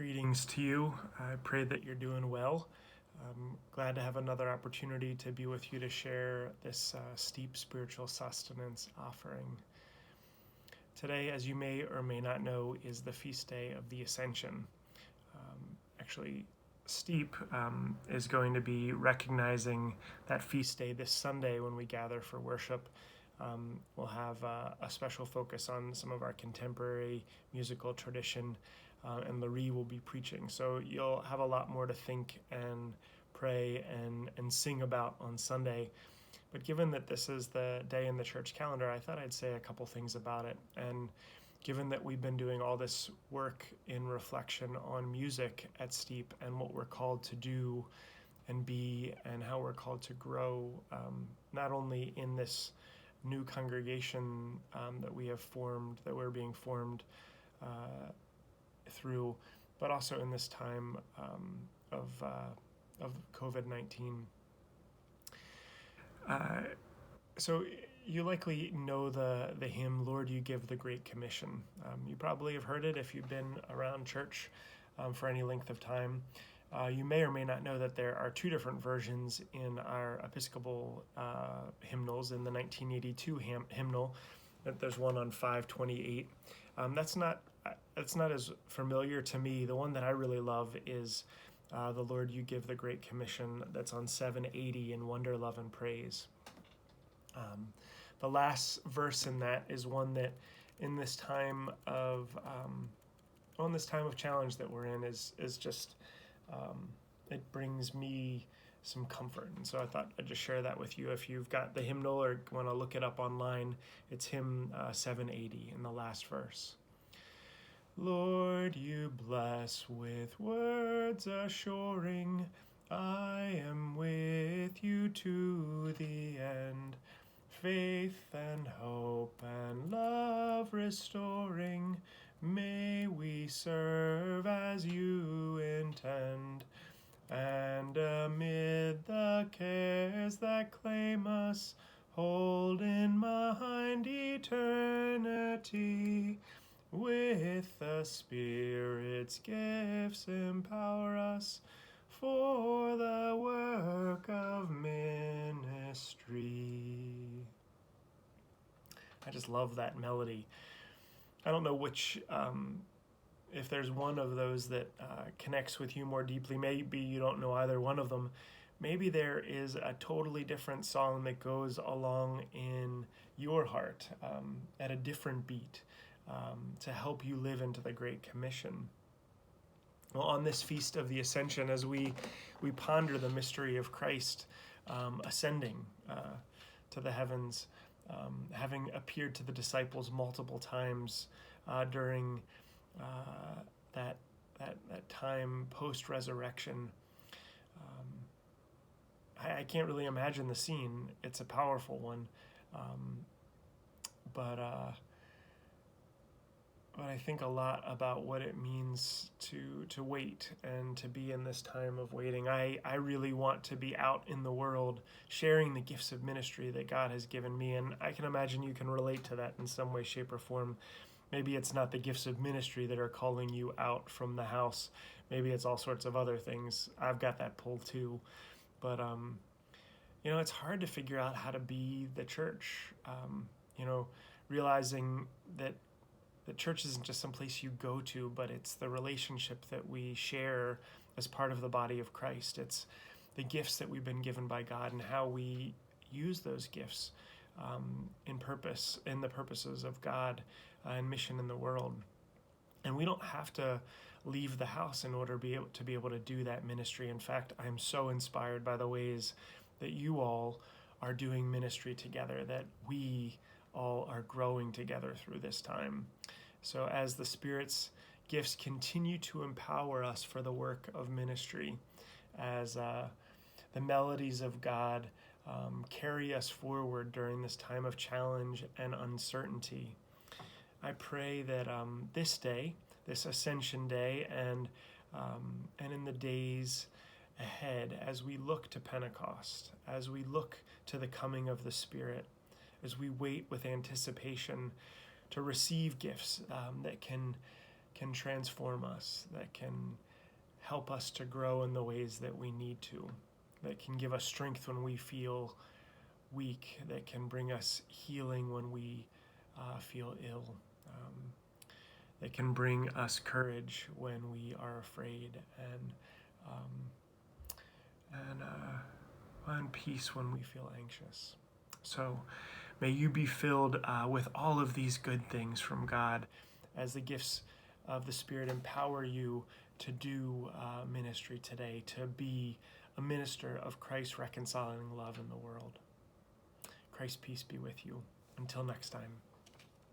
Greetings to you. I pray that you're doing well. I'm glad to have another opportunity to be with you to share this steep spiritual sustenance offering. Today, as you may or may not know, is the feast day of the Ascension. Actually, Steep is going to be recognizing that feast day this Sunday when we gather for worship. We'll have a special focus on some of our contemporary musical tradition, and Larry will be preaching. So you'll have a lot more to think and pray and sing about on Sunday. But given that this is the day in the church calendar, I thought I'd say a couple things about it. And given that we've been doing all this work in reflection on music at Steep and what we're called to do and be and how we're called to grow, not only in this new congregation that we have formed, that we're being formed through, but also in this time of COVID-19. So you likely know the hymn, Lord, You Give the Great Commission. You probably have heard it if you've been around church for any length of time. You may or may not know that there are two different versions in our Episcopal hymnals. In the 1982 hymnal, that there's one on 528. That's not as familiar to me. The one that I really love is the Lord, You Give the Great Commission, that's on 780 in Wonder, Love, and Praise. The last verse in that is one that in this time of challenge that we're in is just it brings me some comfort. And so I thought I'd just share that with you. If you've got the hymnal or want to look it up online, it's hymn 780 in the last verse. Lord, you bless with words assuring, I am with you to the end. Faith and hope and love restoring, may we serve as you intend. And amid the cares that claim us, hold in mind eternity. With the Spirit's gifts empower us for the work of ministry. I just love that melody. I don't know which, if there's one of those that connects with you more deeply. Maybe you don't know either one of them. Maybe there is a totally different song that goes along in your heart at a different beat to help you live into the Great Commission. Well, on this Feast of the Ascension, as we ponder the mystery of Christ ascending to the heavens, having appeared to the disciples multiple times during that time post-resurrection, I can't really imagine the scene. It's a powerful one, but I think a lot about what it means to wait and to be in this time of waiting. I really want to be out in the world sharing the gifts of ministry that God has given me, and I can imagine you can relate to that in some way, shape, or form. Maybe it's not the gifts of ministry that are calling you out from the house. Maybe it's all sorts of other things. I've got that pull too. But, it's hard to figure out how to be the church, realizing that the church isn't just some place you go to, but it's the relationship that we share as part of the body of Christ. It's the gifts that we've been given by God and how we use those gifts in the purposes of God and mission in the world. And we don't have to leave the house in order to be able to do that ministry. In fact, I'm so inspired by the ways that you all are doing ministry together, that we all are growing together through this time. So as the Spirit's gifts continue to empower us for the work of ministry, as the melodies of God carry us forward during this time of challenge and uncertainty, I pray that this day, this Ascension Day, and in the days ahead, as we look to Pentecost, as we look to the coming of the Spirit, as we wait with anticipation to receive gifts that can can transform us, that can help us to grow in the ways that we need to, that can give us strength when we feel weak, that can bring us healing when we feel ill, that can bring us courage when we are afraid, and peace when we feel anxious. So may you be filled with all of these good things from God as the gifts of the Spirit empower you to do ministry today, to be a minister of Christ's reconciling love in the world. Christ's peace be with you. Until next time.